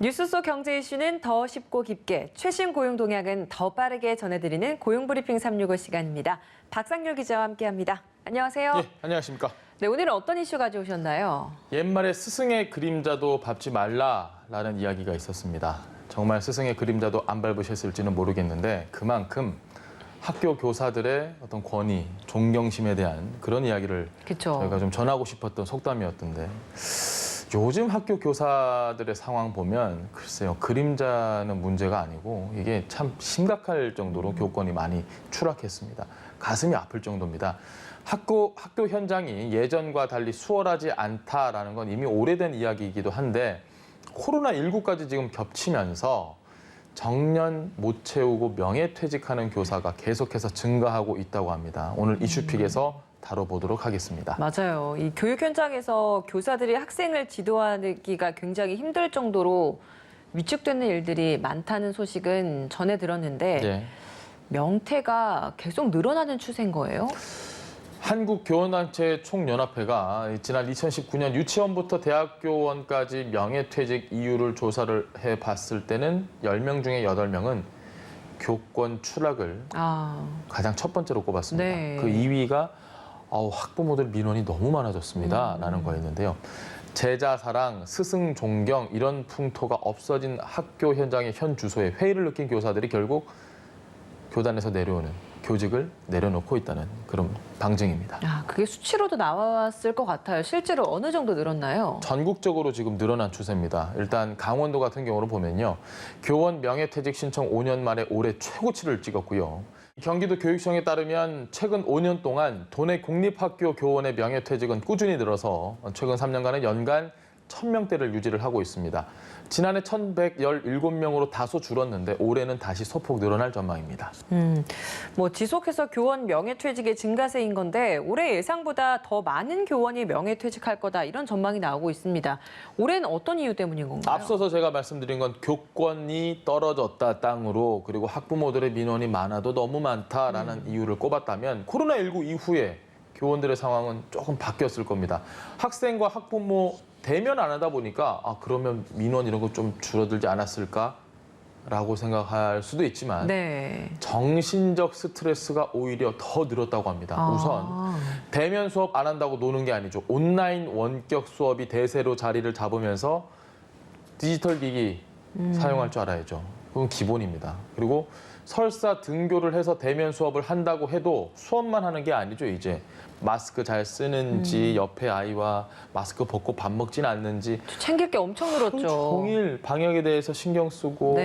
뉴스 속 경제 이슈는 더 쉽고 깊게, 최신 고용 동향은 더 빠르게 전해드리는 고용브리핑 365 시간입니다. 박상률 기자와 함께합니다. 안녕하세요. 네, 안녕하십니까. 네, 오늘은 어떤 이슈 가져오셨나요? 옛말에 스승의 그림자도 밟지 말라라는 이야기가 있었습니다. 정말 스승의 그림자도 안 밟으셨을지는 모르겠는데 그만큼 학교 교사들의 어떤 권위, 존경심에 대한 그런 이야기를 그쵸. 저희가 좀 전하고 싶었던 속담이었던데 요즘 학교 교사들의 상황 보면 글쎄요, 그림자는 문제가 아니고 이게 참 심각할 정도로 교권이 많이 추락했습니다. 가슴이 아플 정도입니다. 학교 현장이 예전과 달리 수월하지 않다라는 건 이미 오래된 이야기이기도 한데 코로나19까지 지금 겹치면서 정년 못 채우고 명예퇴직하는 교사가 계속해서 증가하고 있다고 합니다. 오늘 이슈픽에서 다뤄보도록 하겠습니다. 맞아요. 이 교육 현장에서 교사들이 학생을 지도하기가 굉장히 힘들 정도로 위축되는 일들이 많다는 소식은 전해 들었는데 네. 명퇴가 계속 늘어나는 추세인 거예요? 한국교원단체 총연합회가 지난 2019년 유치원부터 대학교원까지 명예퇴직 이유를 조사를 해봤을 때는 10명 중에 8명은 교권 추락을 가장 첫 번째로 꼽았습니다. 네. 그 2위가 학부모들 민원이 너무 많아졌습니다 라는 거였는데요. 제자 사랑, 스승 존경 이런 풍토가 없어진 학교 현장의 현 주소에 회의를 느낀 교사들이 결국 교단에서 내려오는, 교직을 내려놓고 있다는 그런 방증입니다. 그게 수치로도 나왔을 것 같아요. 실제로 어느 정도 늘었나요? 전국적으로 지금 늘어난 추세입니다. 일단 강원도 같은 경우로 보면요. 교원 명예퇴직 신청 5년 만에 올해 최고치를 찍었고요. 경기도 교육청에 따르면 최근 5년 동안 도내 공립학교 교원의 명예퇴직은 꾸준히 늘어서 최근 3년간은 연간 1000명대를 유지를 하고 있습니다. 지난해 1117명으로 다소 줄었는데 올해는 다시 소폭 늘어날 전망입니다. 지속해서 교원 명예퇴직의 증가세인 건데 올해 예상보다 더 많은 교원이 명예퇴직할 거다 이런 전망이 나오고 있습니다. 올해는 어떤 이유 때문인 건가요? 앞서서 제가 말씀드린 건 교권이 떨어졌다 땅으로 그리고 학부모들의 민원이 많아도 너무 많다라는 이유를 꼽았다면 코로나19 이후에 교원들의 상황은 조금 바뀌었을 겁니다. 학생과 학부모 대면 안 하다 보니까 그러면 민원 이런 거 좀 줄어들지 않았을까라고 생각할 수도 있지만 정신적 스트레스가 오히려 더 늘었다고 합니다. 우선 대면 수업 안 한다고 노는 게 아니죠. 온라인 원격 수업이 대세로 자리를 잡으면서 디지털 기기 사용할 줄 알아야죠. 그건 기본입니다. 그리고 설사 등교를 해서 대면 수업을 한다고 해도 수업만 하는 게 아니죠, 이제. 마스크 잘 쓰는지, 옆에 아이와 마스크 벗고 밥 먹진 않는지. 챙길 게 엄청 늘었죠. 하루 종일 방역에 대해서 신경 쓰고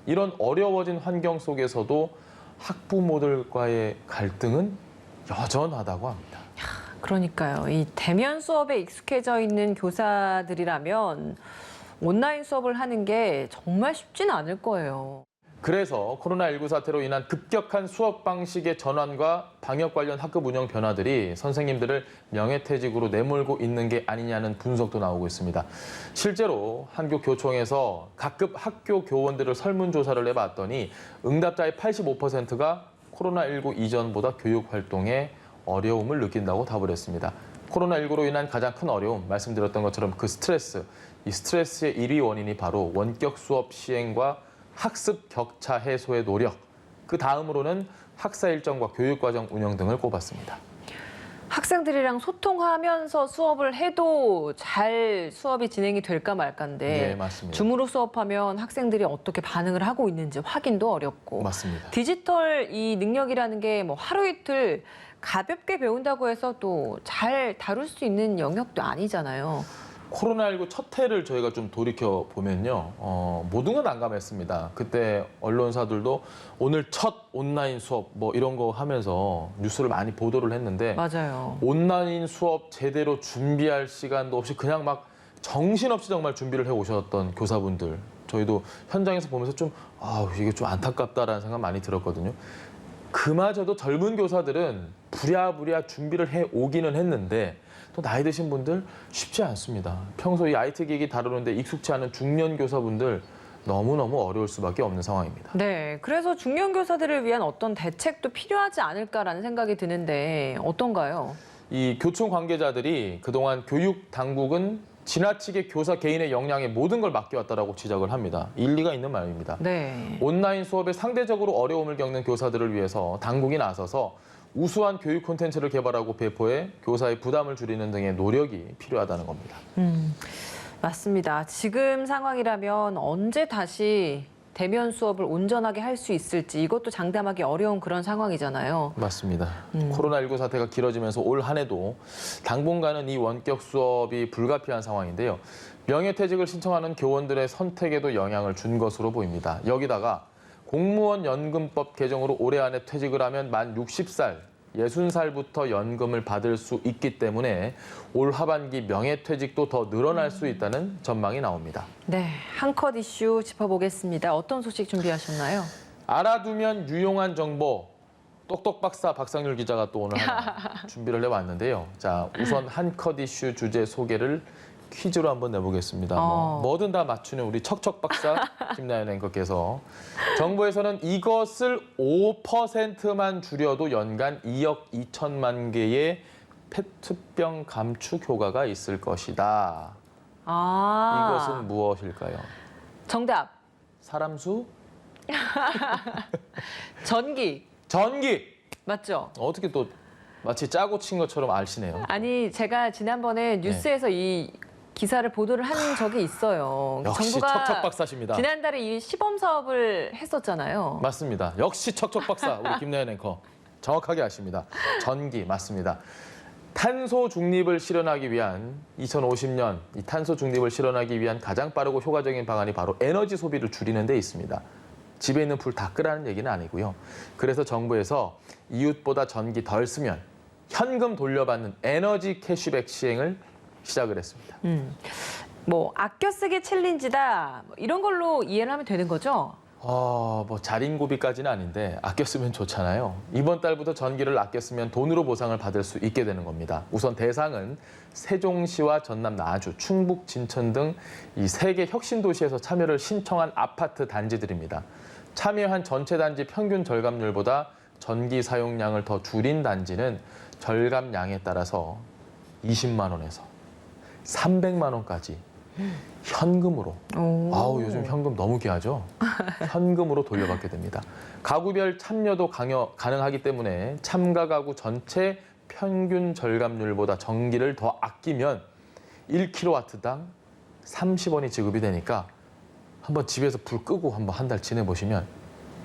이런 어려워진 환경 속에서도 학부모들과의 갈등은 여전하다고 합니다. 그러니까요. 이 대면 수업에 익숙해져 있는 교사들이라면 온라인 수업을 하는 게 정말 쉽지는 않을 거예요. 그래서 코로나19 사태로 인한 급격한 수업 방식의 전환과 방역 관련 학급 운영 변화들이 선생님들을 명예퇴직으로 내몰고 있는 게 아니냐는 분석도 나오고 있습니다. 실제로 한국교총에서 각급 학교 교원들을 설문조사를 해봤더니 응답자의 85%가 코로나19 이전보다 교육 활동에 어려움을 느낀다고 답을 했습니다. 코로나19로 인한 가장 큰 어려움, 말씀드렸던 것처럼 그 스트레스, 이 스트레스의 1위 원인이 바로 원격 수업 시행과 학습 격차 해소의 노력, 그 다음으로는 학사 일정과 교육과정 운영 등을 꼽았습니다. 학생들이랑 소통하면서 수업을 해도 잘 수업이 진행이 될까 말까인데 네, 맞습니다. 줌으로 수업하면 학생들이 어떻게 반응을 하고 있는지 확인도 어렵고 맞습니다. 디지털 이 능력이라는 게 하루 이틀 가볍게 배운다고 해서 또 잘 다룰 수 있는 영역도 아니잖아요. 코로나19 첫 해를 저희가 좀 돌이켜 보면요, 모든 건 난감했습니다. 그때 언론사들도 오늘 첫 온라인 수업 이런 거 하면서 뉴스를 많이 보도를 했는데 맞아요. 온라인 수업 제대로 준비할 시간도 없이 그냥 막 정신없이 정말 준비를 해 오셨던 교사분들, 저희도 현장에서 보면서 좀 이게 좀 안타깝다라는 생각 많이 들었거든요. 그마저도 젊은 교사들은 부랴부랴 준비를 해 오기는 했는데 또 나이 드신 분들 쉽지 않습니다. 평소 이 IT 기기 다루는데 익숙치 않은 중년 교사분들 너무너무 어려울 수밖에 없는 상황입니다. 네, 그래서 중년 교사들을 위한 어떤 대책도 필요하지 않을까라는 생각이 드는데 어떤가요? 이 교총 관계자들이 그동안 교육 당국은 지나치게 교사 개인의 역량에 모든 걸 맡겨왔다라고 지적을 합니다. 일리가 있는 말입니다. 네. 온라인 수업에 상대적으로 어려움을 겪는 교사들을 위해서 당국이 나서서 우수한 교육 콘텐츠를 개발하고 배포해 교사의 부담을 줄이는 등의 노력이 필요하다는 겁니다. 맞습니다. 지금 상황이라면 언제 다시 대면 수업을 온전하게 할 수 있을지 이것도 장담하기 어려운 그런 상황이잖아요. 맞습니다. 코로나19 사태가 길어지면서 올 한 해도 당분간은 이 원격 수업이 불가피한 상황인데요. 명예퇴직을 신청하는 교원들의 선택에도 영향을 준 것으로 보입니다. 여기다가 공무원 연금법 개정으로 올해 안에 퇴직을 하면 만 60살, 60살부터 연금을 받을 수 있기 때문에 올 하반기 명예퇴직도 더 늘어날 수 있다는 전망이 나옵니다. 네, 한 컷 이슈 짚어보겠습니다. 어떤 소식 준비하셨나요? 알아두면 유용한 정보, 똑똑박사 박상률 기자가 또 오늘 하나 준비를 해왔는데요. 자, 우선 한 컷 이슈 주제 소개를 퀴즈로 한번 내보겠습니다. 뭐든 다 맞추는 우리 척척박사 김나연 앵커께서 정부에서는 이것을 5%만 줄여도 연간 2억 2천만 개의 페트병 감축 효과가 있을 것이다. 이것은 무엇일까요? 정답. 사람 수? 전기. 전기! 맞죠? 어떻게 또 마치 짜고 친 것처럼 아시네요. 아니, 제가 지난번에 뉴스에서 이 기사를 보도를 한 적이 있어요. 역시 정부가 척척박사십니다. 지난달에 이 시범 사업을 했었잖아요. 맞습니다. 역시 척척박사 우리 김나연 앵커 정확하게 아십니다. 전기 맞습니다. 탄소 중립을 실현하기 위한 2050년 이 탄소 중립을 실현하기 위한 가장 빠르고 효과적인 방안이 바로 에너지 소비를 줄이는 데 있습니다. 집에 있는 불 다 끄라는 얘기는 아니고요. 그래서 정부에서 이웃보다 전기 덜 쓰면 현금 돌려받는 에너지 캐시백 시행을 시작을 했습니다. 뭐 아껴 쓰기 챌린지다 뭐 이런 걸로 이해를 하면 되는 거죠? 뭐 자린고비까지는 아닌데 아껴 쓰면 좋잖아요. 이번 달부터 전기를 아껴 쓰면 돈으로 보상을 받을 수 있게 되는 겁니다. 우선 대상은 세종시와 전남 나주, 충북 진천 등 이 3개 혁신 도시에서 참여를 신청한 아파트 단지들입니다. 참여한 전체 단지 평균 절감률보다 전기 사용량을 더 줄인 단지는 절감량에 따라서 20만 원에서 300만 원까지 현금으로. 아우, 요즘 현금 너무 귀하죠? 현금으로 돌려받게 됩니다. 가구별 참여도 가능하기 때문에 참가 가구 전체 평균 절감률보다 전기를 더 아끼면 1kW당 30원이 지급이 되니까 한번 집에서 불 끄고 한번 한 달 지내보시면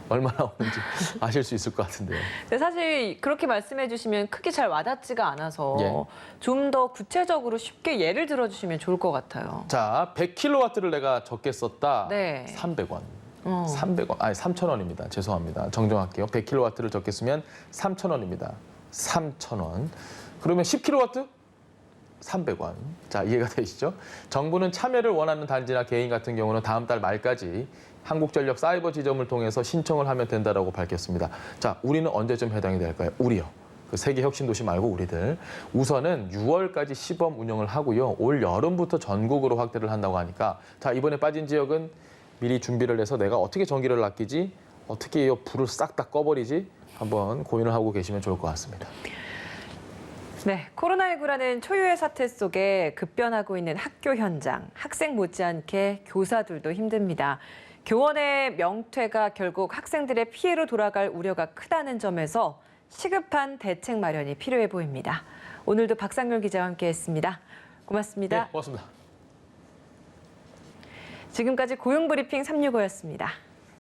얼마나 오는지 아실 수 있을 것 같은데요. 근데 사실 그렇게 말씀해 주시면 크게 잘 와닿지가 않아서 예. 좀 더 구체적으로 쉽게 예를 들어주시면 좋을 것 같아요. 자, 100kW를 내가 적게 썼다. 네. 300원. 300원, 아니 3,000원입니다. 죄송합니다. 정정할게요. 100kW를 적게 쓰면 3,000원입니다. 3,000원. 그러면 10kW? 300원. 자, 이해가 되시죠? 정부는 참여를 원하는 단지나 개인 같은 경우는 다음 달 말까지 한국전력 사이버 지점을 통해서 신청을 하면 된다라고 밝혔습니다. 자, 우리는 언제쯤 해당이 될까요? 우리요. 그 세계 혁신 도시 말고 우리들. 우선은 6월까지 시범 운영을 하고요. 올 여름부터 전국으로 확대를 한다고 하니까 자, 이번에 빠진 지역은 미리 준비를 해서 내가 어떻게 전기를 아끼지? 어떻게 이 불을 싹 다 꺼버리지? 한번 고민을 하고 계시면 좋을 것 같습니다. 네, 코로나19라는 초유의 사태 속에 급변하고 있는 학교 현장, 학생 못지않게 교사들도 힘듭니다. 교원의 명퇴가 결국 학생들의 피해로 돌아갈 우려가 크다는 점에서 시급한 대책 마련이 필요해 보입니다. 오늘도 박상률 기자와 함께했습니다. 고맙습니다. 네, 고맙습니다. 지금까지 고용브리핑 365였습니다.